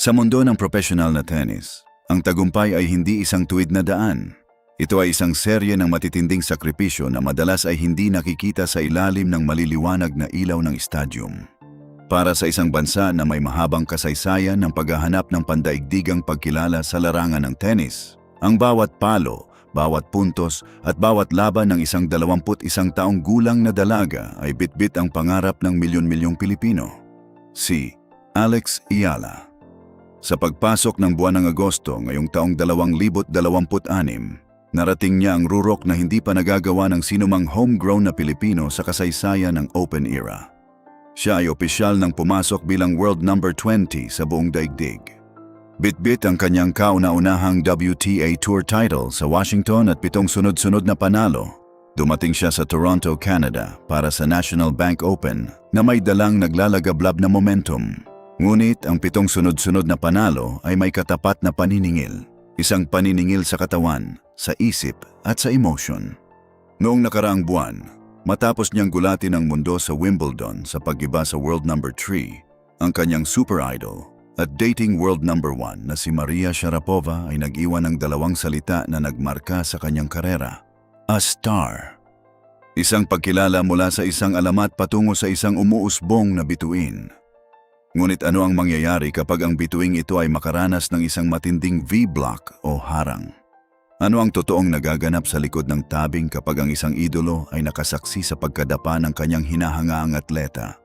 Sa mundo ng professional na tennis, ang tagumpay ay hindi isang tuwid na daan. Ito ay isang serye ng matitinding sakripisyo na madalas ay hindi nakikita sa ilalim ng maliliwanag na ilaw ng stadium. Para sa isang bansa na may mahabang kasaysayan ng paghahanap ng pandaigdigang pagkilala sa larangan ng tennis, ang bawat palo, bawat puntos at bawat laban ng isang 21 taong gulang na dalaga ay bitbit ang pangarap ng milyon-milyong Pilipino. Si Alex Eala. Sa pagpasok ng buwan ng Agosto ngayong taong 2026, narating niya ang rurok na hindi pa nagagawa ng sinumang homegrown na Pilipino sa kasaysayan ng Open era. Siya ay opisyal nang pumasok bilang world number 20 sa buong daigdig. Bitbit ang kanyang kauna-unahang WTA Tour title sa Washington at 7 sunod-sunod na panalo. Dumating siya sa Toronto, Canada para sa National Bank Open na may dalang naglalagablab na momentum. Ngunit ang 7 sunod-sunod na panalo ay may katapat na paniningil. Isang paniningil sa katawan, sa isip at sa emotion. Noong nakaraang buwan, matapos niyang gulatin ang mundo sa Wimbledon sa paggiba sa world number 3, ang kanyang super idol at dating world number 1 na si Maria Sharapova ay nag-iwan ng 2 salita na nagmarka sa kanyang karera. A star. Isang pagkilala mula sa isang alamat patungo sa isang umuusbong na bituin. Ngunit ano ang mangyayari kapag ang bituing ito ay makaranas ng isang matinding V-block o harang? Ano ang totoong nagaganap sa likod ng tabing kapag ang isang idolo ay nakasaksi sa pagkadapa ng kanyang hinahangaang atleta?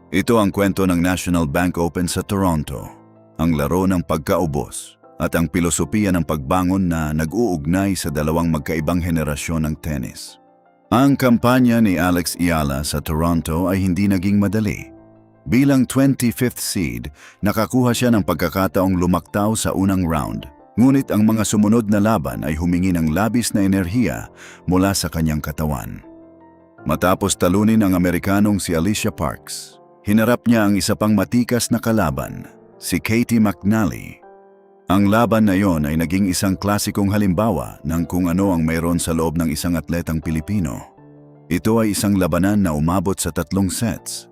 Ito ang kwento ng National Bank Open sa Toronto, ang laro ng pagkaubos at ang pilosopiya ng pagbangon na nag-uugnay sa 2 magkaibang henerasyon ng tennis. Ang kampanya ni Alex Eala sa Toronto ay hindi naging madali. Bilang 25th seed, nakakuha siya ng pagkakataong lumaktaw sa unang round. Ngunit ang mga sumunod na laban ay humingi ng labis na enerhiya mula sa kanyang katawan. Matapos talunin ang Amerikanong si Alicia Parks, hinarap niya ang isa pang matikas na kalaban, si Katie McNally. Ang laban na iyon ay naging isang klasikong halimbawa ng kung ano ang mayroon sa loob ng isang atletang Pilipino. Ito ay isang labanan na umabot sa 3 sets.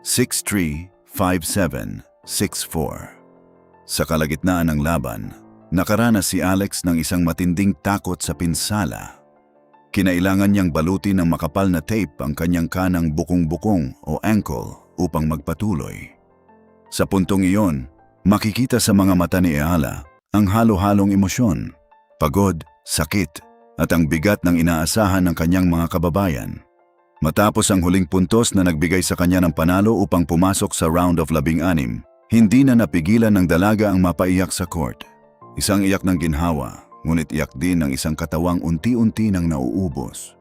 6-3, 5-7, 6-4. Sa kalagitnaan ng laban, nakaranas si Alex ng isang matinding takot sa pinsala. Kinailangan niyang balutin ng makapal na tape ang kanyang kanang bukong-bukong o ankle upang magpatuloy. Sa puntong iyon, makikita sa mga mata ni Eala ang halo-halong emosyon, pagod, sakit, at ang bigat ng inaasahan ng kanyang mga kababayan. Matapos ang huling puntos na nagbigay sa kanya ng panalo upang pumasok sa round of 16, hindi na napigilan ng dalaga ang mapaiyak sa court. Isang iyak ng ginhawa, ngunit iyak din ng isang katawang unti-unti nang nauubos.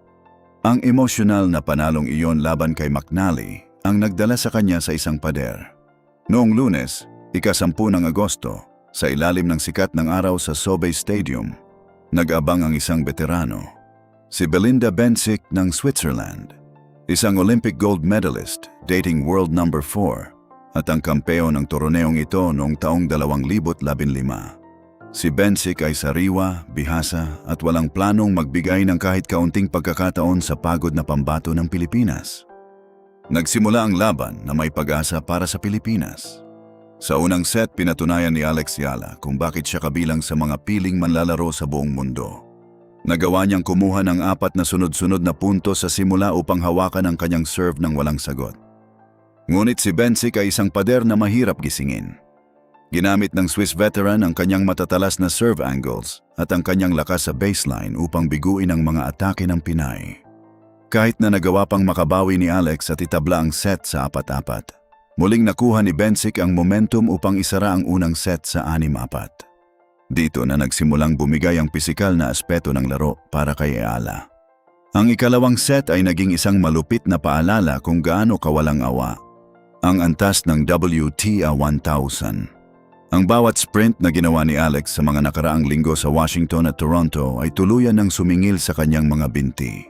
Ang emosyonal na panalong iyon laban kay McNally ang nagdala sa kanya sa isang pader. Noong Lunes, ika-10 ng Agosto, sa ilalim ng sikat ng araw sa SoBe Stadium, nag-abang ang isang veterano, si Belinda Bencic ng Switzerland. Isang Olympic gold medalist, dating world number 4, at ang kampeon ng torneong ito noong taong 2015. Si Bencic ay sariwa, bihasa at walang planong magbigay ng kahit kaunting pagkakataon sa pagod na pambato ng Pilipinas. Nagsimula ang laban na may pag-asa para sa Pilipinas. Sa unang set, pinatunayan ni Alex Eala kung bakit siya kabilang sa mga piling manlalaro sa buong mundo. Nagawa niyang kumuha ng 4 na sunod-sunod na puntos sa simula upang hawakan ang kanyang serve ng walang sagot. Ngunit si Bencic ay isang pader na mahirap gisingin. Ginamit ng Swiss veteran ang kanyang matatalas na serve angles at ang kanyang lakas sa baseline upang biguin ang mga atake ng Pinay. Kahit na nagawa pang makabawi ni Alex at itabla ang set sa 4-4, muling nakuha ni Bencic ang momentum upang isara ang unang set sa 6-4. Dito na nagsimulang bumigay ang pisikal na aspeto ng laro para kay Eala. Ang ikalawang set ay naging isang malupit na paalala kung gaano kawalang awa ang antas ng WTA 1000. Ang bawat sprint na ginawa ni Alex sa mga nakaraang linggo sa Washington at Toronto ay tuluyan ng sumingil sa kanyang mga binti.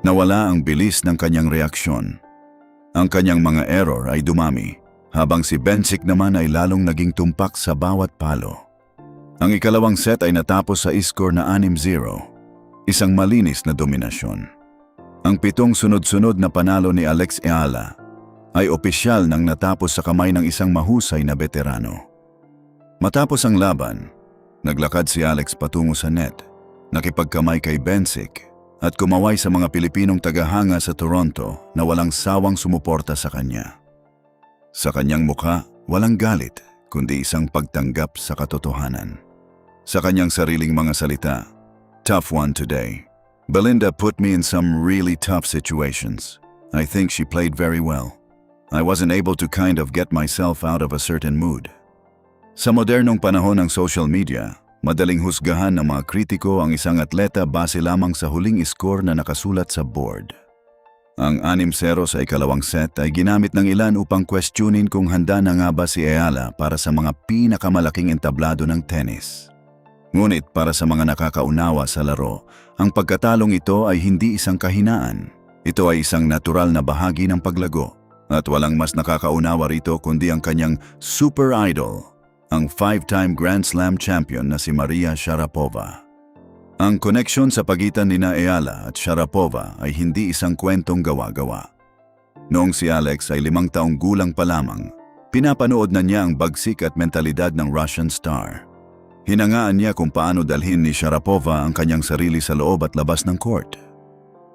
Nawala ang bilis ng kanyang reaksyon. Ang kanyang mga error ay dumami, habang si Bencic naman ay lalong naging tumpak sa bawat palo. Ang ikalawang set ay natapos sa score na 6-0, isang malinis na dominasyon. Ang 7 sunod-sunod na panalo ni Alex Eala ay opisyal nang natapos sa kamay ng isang mahusay na veterano. Matapos ang laban, naglakad si Alex patungo sa net, nakipagkamay kay Bensic at kumaway sa mga Pilipinong tagahanga sa Toronto na walang sawang sumuporta sa kanya. Sa kanyang mukha, walang galit, kundi isang pagtanggap sa katotohanan. Sa kanyang sariling mga salita, "Tough one today. Belinda put me in some really tough situations. I think she played very well. I wasn't able to kind of get myself out of a certain mood." Sa modernong panahon ng social media, madaling husgahan ng mga kritiko ang isang atleta base lamang sa huling score na nakasulat sa board. Ang 6-0 sa ikalawang set ay ginamit ng ilan upang questionin kung handa na nga ba si Ayala para sa mga pinakamalaking entablado ng tennis. Ngunit para sa mga nakakaunawa sa laro, ang pagkatalong ito ay hindi isang kahinaan. Ito ay isang natural na bahagi ng paglago. At walang mas nakakaunawa rito kundi ang kanyang super idol, ang 5-time Grand Slam champion na si Maria Sharapova. Ang koneksyon sa pagitan ni Ayala at Sharapova ay hindi isang kwentong gawa-gawa. Noong si Alex ay 5 taong gulang pa lamang, pinapanood na niya ang bagsik at mentalidad ng Russian star. Hinangaan niya kung paano dalhin ni Sharapova ang kanyang sarili sa loob at labas ng court.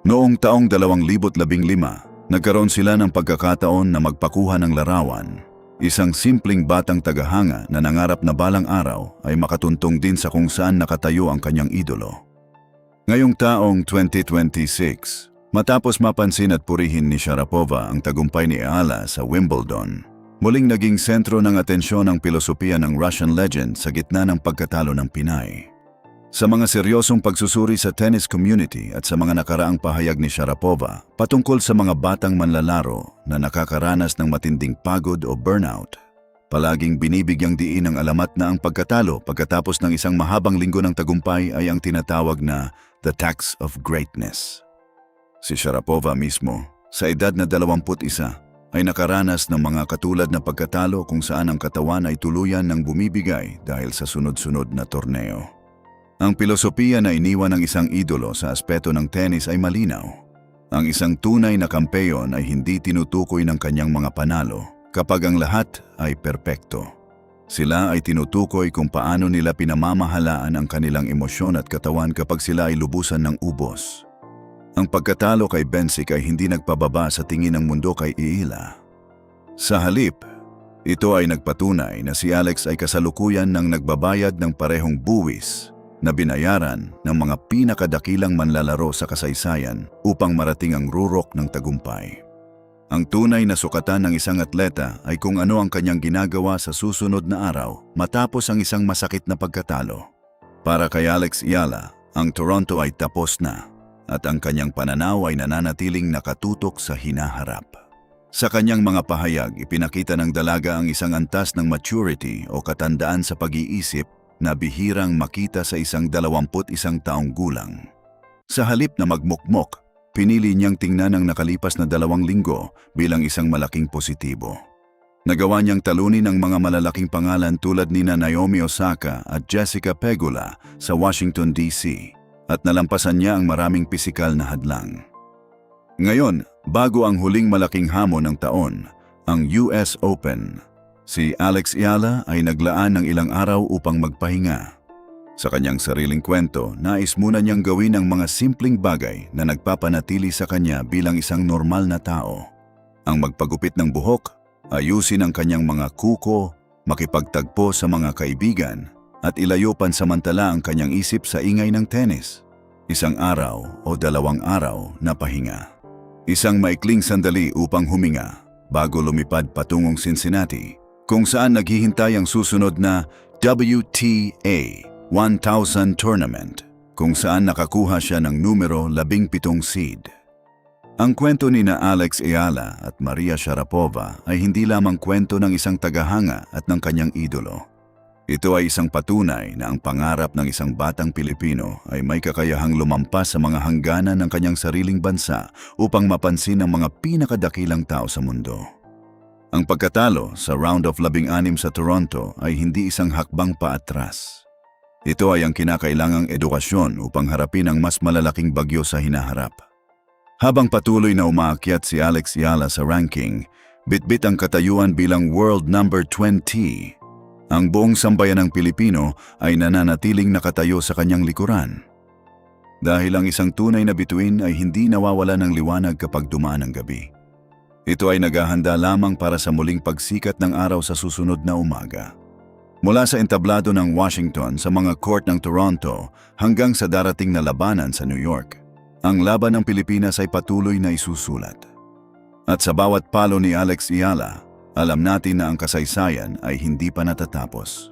Noong taong 2015, nagkaroon sila ng pagkakataon na magpakuha ng larawan. Isang simpleng batang tagahanga na nangarap na balang araw ay makatuntong din sa kung saan nakatayo ang kanyang idolo. Ngayong taong 2026, matapos mapansin at purihin ni Sharapova ang tagumpay ni Ayala sa Wimbledon, muling naging sentro ng atensyon ang pilosopiya ng Russian legend sa gitna ng pagkatalo ng Pinay. Sa mga seryosong pagsusuri sa tennis community at sa mga nakaraang pahayag ni Sharapova patungkol sa mga batang manlalaro na nakakaranas ng matinding pagod o burnout, palaging binibigyang diin ang alamat na ang pagkatalo pagkatapos ng isang mahabang linggo ng tagumpay ay ang tinatawag na the tax of greatness. Si Sharapova mismo, sa edad na 21, ay nakaranas ng mga katulad na pagkatalo kung saan ang katawan ay tuluyan ng bumibigay dahil sa sunod-sunod na torneo. Ang pilosopiya na iniwan ng isang idolo sa aspeto ng tennis ay malinaw. Ang isang tunay na kampeyon ay hindi tinutukoy ng kanyang mga panalo kapag ang lahat ay perpekto. Sila ay tinutukoy kung paano nila pinamamahalaan ang kanilang emosyon at katawan kapag sila ay lubusan ng ubos. Ang pagkatalo kay Bensic ay hindi nagpababa sa tingin ng mundo kay Ayala. Sa halip, ito ay nagpatunay na si Alex ay kasalukuyan ng nagbabayad ng parehong buwis na binayaran ng mga pinakadakilang manlalaro sa kasaysayan upang marating ang rurok ng tagumpay. Ang tunay na sukatan ng isang atleta ay kung ano ang kanyang ginagawa sa susunod na araw matapos ang isang masakit na pagkatalo. Para kay Alex Ayala, ang Toronto ay tapos na at ang kanyang pananaw ay nananatiling nakatutok sa hinaharap. Sa kanyang mga pahayag, ipinakita ng dalaga ang isang antas ng maturity o katandaan sa pag-iisip na bihirang makita sa isang 21 taong gulang. Sa halip na magmukmok, pinili niyang tingnan ang nakalipas na 2 linggo bilang isang malaking positibo. Nagawa niyang talunin ang mga malalaking pangalan tulad nina Naomi Osaka at Jessica Pegula sa Washington, D.C. at nalampasan niya ang maraming pisikal na hadlang. Ngayon, bago ang huling malaking hamon ng taon, ang US Open, si Alex Ayala ay naglaan ng ilang araw upang magpahinga. Sa kanyang sariling kwento, nais muna niyang gawin ang mga simpleng bagay na nagpapanatili sa kanya bilang isang normal na tao. Ang magpagupit ng buhok, ayusin ang kanyang mga kuko, makipagtagpo sa mga kaibigan, at ilayo pansamantala ang kanyang isip sa ingay ng tennis. Isang araw o 2 araw na pahinga. Isang maikling sandali upang huminga bago lumipad patungong Cincinnati, kung saan naghihintay ang susunod na WTA 1000 tournament, kung saan nakakuha siya ng numero 17 seed. Ang kwento ni na Alex Ayala at Maria Sharapova ay hindi lamang kwento ng isang tagahanga at ng kanyang idolo. Ito ay isang patunay na ang pangarap ng isang batang Pilipino ay may kakayahang lumampas sa mga hangganan ng kanyang sariling bansa upang mapansin ang mga pinakadakilang tao sa mundo. Ang pagkatalo sa round of 16 sa Toronto ay hindi isang hakbang paatras. Ito ay ang kinakailangang edukasyon upang harapin ang mas malalaking bagyo sa hinaharap. Habang patuloy na umaakyat si Alex Ayala sa ranking, bitbit ang katayuan bilang world number 20. Ang buong sambayanang Pilipino ay nananatiling nakatayo sa kanyang likuran. Dahil ang isang tunay na bituin ay hindi nawawala ng liwanag kapag dumaan ang gabi. Ito ay naghahanda lamang para sa muling pagsikat ng araw sa susunod na umaga. Mula sa entablado ng Washington sa mga court ng Toronto hanggang sa darating na labanan sa New York, ang laban ng Pilipinas ay patuloy na isusulat. At sa bawat palo ni Alex Ayala, alam natin na ang kasaysayan ay hindi pa natatapos.